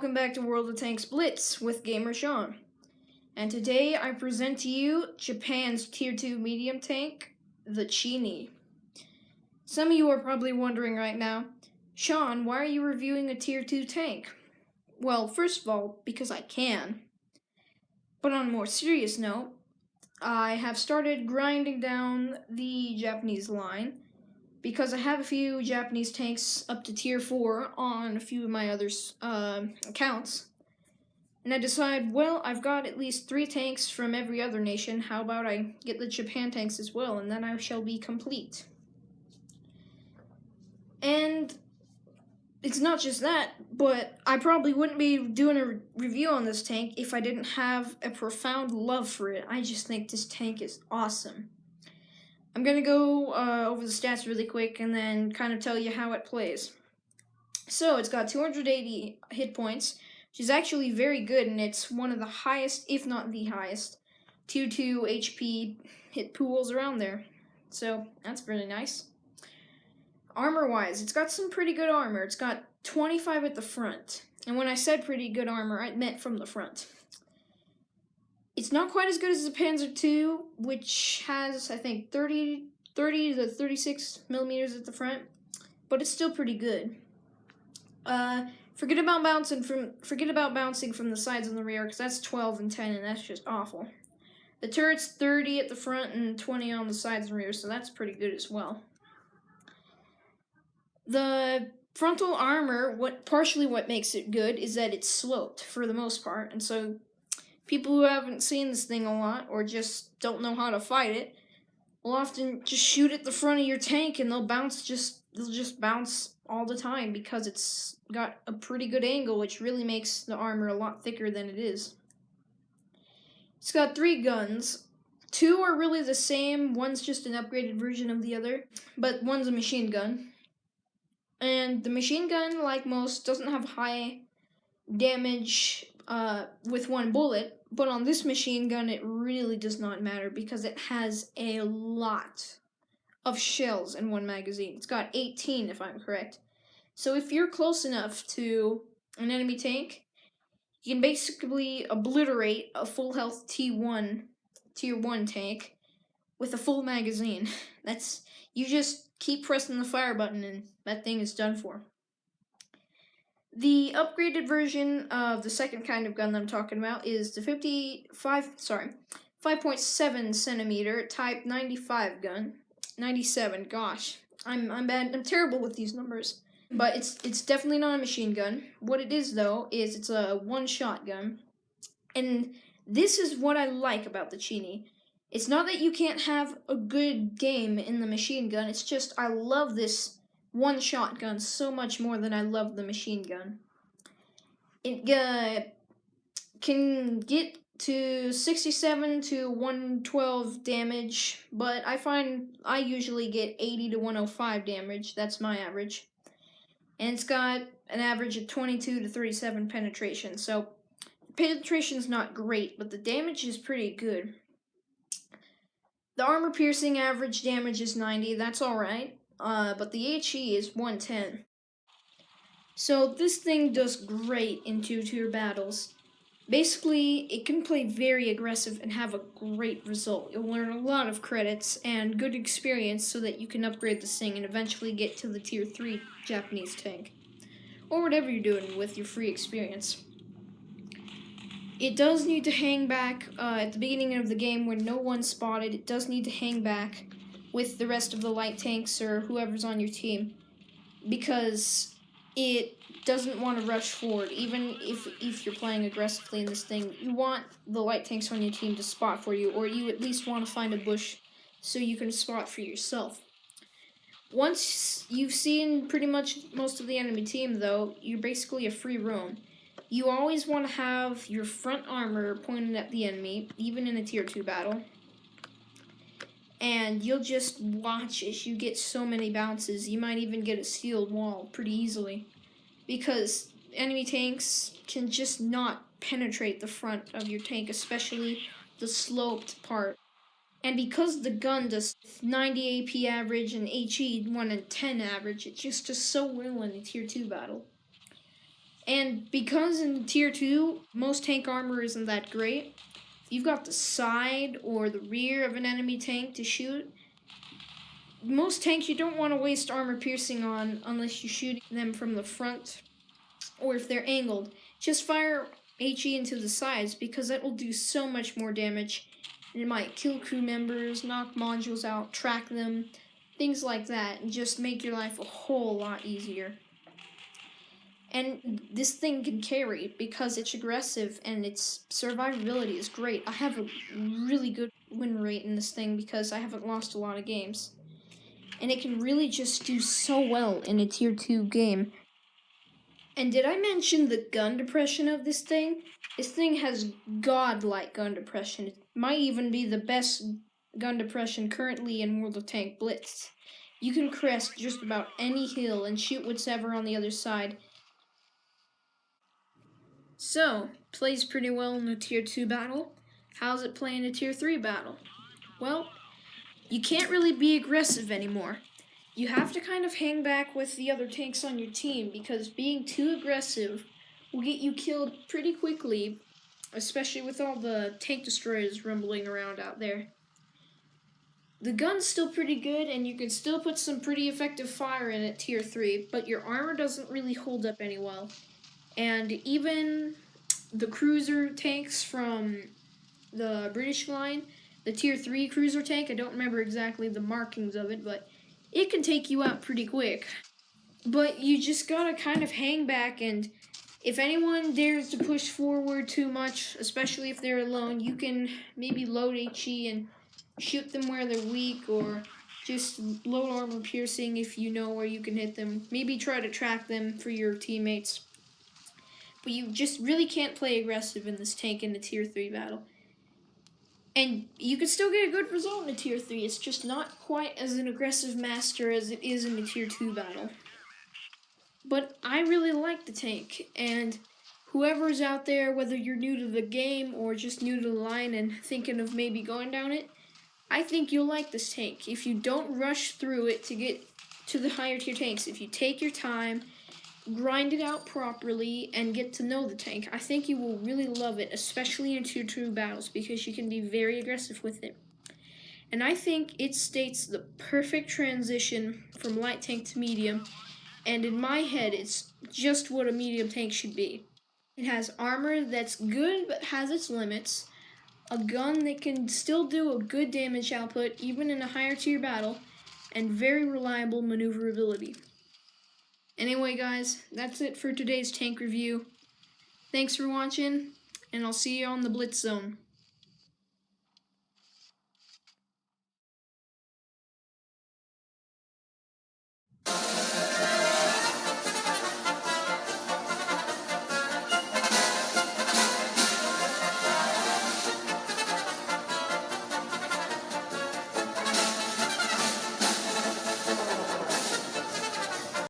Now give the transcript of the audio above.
welcome back to World of Tanks Blitz with Gamer Sean. And today I present to you Japan's Tier 2 medium tank, the Chini. Some of you are probably wondering right now, Sean, why are you reviewing a Tier 2 tank? Well, first of all, because I can. But on a more serious note, I have started grinding down the Japanese line because I have a few Japanese tanks up to Tier 4 on a few of my other accounts. And I decided, well, I've got at least 3 tanks from every other nation. How about I get the Japan tanks as well, and then I shall be complete. And it's not just that, but I probably wouldn't be doing a review on this tank if I didn't have a profound love for it. I just think this tank is awesome. I'm going to go over the stats really quick and then kind of tell you how it plays. So it's got 280 hit points, which is actually very good, and it's one of the highest, if not the highest, Tier 2 HP hit pools around there. So that's really nice. Armor-wise, it's got some pretty good armor. It's got 25 at the front. And when I said pretty good armor, I meant from the front. It's not quite as good as the Panzer II, which has, I think, 30 to 36 millimeters at the front, but it's still pretty good. Forget about bouncing from the sides and the rear, because that's 12 and 10, and that's just awful. The turret's 30 at the front and 20 on the sides and rear, so that's pretty good as well. The frontal armor, partially what makes it good is that it's sloped for the most part, and so people who haven't seen this thing a lot or just don't know how to fight it will often just shoot at the front of your tank and they'll just bounce all the time because it's got a pretty good angle, which really makes the armor a lot thicker than it is. It's got 3 guns. 2 are really the same, one's just an upgraded version of the other, but one's a machine gun. And the machine gun, like most, doesn't have high damage with one bullet, but on this machine gun it really does not matter because it has a lot of shells in one magazine. It's got 18 if I'm correct. So if you're close enough to an enemy tank, you can basically obliterate a full health Tier 1 tank with a full magazine. You just keep pressing the fire button and that thing is done for. The upgraded version of the second kind of gun that I'm talking about is the 5.7 centimeter Type 95 gun. 97, gosh, I'm bad. I'm terrible with these numbers. But it's definitely not a machine gun. What it is though is it's a one-shot gun. And this is what I like about the Chini. It's not that you can't have a good game in the machine gun, it's just I love this one-shot gun so much more than I love the machine gun. It can get to 67 to 112 damage, but I find I usually get 80 to 105 damage. That's my average. And it's got an average of 22 to 37 penetration, so penetration's not great, but the damage is pretty good. The armor piercing average damage is 90, that's alright. But the HE is 110. So this thing does great in 2-tier battles. Basically, it can play very aggressive and have a great result. You'll learn a lot of credits and good experience so that you can upgrade this thing and eventually get to the Tier 3 Japanese tank. Or whatever you're doing with your free experience. It does need to hang back at the beginning of the game when no one's spotted. It does need to hang back with the rest of the light tanks or whoever's on your team, because it doesn't want to rush forward. Even if you're playing aggressively in this thing, you want the light tanks on your team to spot for you, or you at least want to find a bush so you can spot for yourself. Once you've seen pretty much most of the enemy team though, you're basically a free roam. You always want to have your front armor pointed at the enemy, even in a Tier 2 battle. And you'll just watch as you get so many bounces. You might even get a sealed wall pretty easily, because enemy tanks can just not penetrate the front of your tank, especially the sloped part. And because the gun does 90 AP average and HE 1 in 10 average, it just does so well in a Tier 2 battle. And because in tier 2, most tank armor isn't that great, if you've got the side or the rear of an enemy tank to shoot, most tanks you don't want to waste armor piercing on unless you're shooting them from the front or if they're angled. Just fire HE into the sides because that will do so much more damage. And it might kill crew members, knock modules out, track them, things like that, and just make your life a whole lot easier. And this thing can carry because it's aggressive and its survivability is great. I have a really good win rate in this thing because I haven't lost a lot of games. And it can really just do so well in a tier 2 game. And did I mention the gun depression of this thing? This thing has godlike gun depression. It might even be the best gun depression currently in World of Tank Blitz. You can crest just about any hill and shoot whatever on the other side. So, plays pretty well in a tier 2 battle. How's it play in a tier 3 battle? Well, you can't really be aggressive anymore. You have to kind of hang back with the other tanks on your team because being too aggressive will get you killed pretty quickly, especially with all the tank destroyers rumbling around out there. The gun's still pretty good and you can still put some pretty effective fire in at tier 3, but your armor doesn't really hold up any well. And even the cruiser tanks from the British line, the tier 3 cruiser tank, I don't remember exactly the markings of it, but it can take you out pretty quick. But you just gotta kind of hang back, and if anyone dares to push forward too much, especially if they're alone, you can maybe load HE and shoot them where they're weak, or just load armor piercing if you know where you can hit them. Maybe try to track them for your teammates. But you just really can't play aggressive in this tank in a tier 3 battle. And you can still get a good result in a tier 3, it's just not quite as an aggressive master as it is in a tier 2 battle. But I really like the tank, and whoever's out there, whether you're new to the game or just new to the line and thinking of maybe going down it, I think you'll like this tank. If you don't rush through it to get to the higher tier tanks, if you take your time, grind it out properly, and get to know the tank, I think you will really love it, especially in tier 2 battles, because you can be very aggressive with it. And I think it states the perfect transition from light tank to medium, and in my head, it's just what a medium tank should be. It has armor that's good but has its limits, a gun that can still do a good damage output even in a higher tier battle, and very reliable maneuverability. Anyway guys, that's it for today's tank review. Thanks for watching, and I'll see you on the Blitz Zone.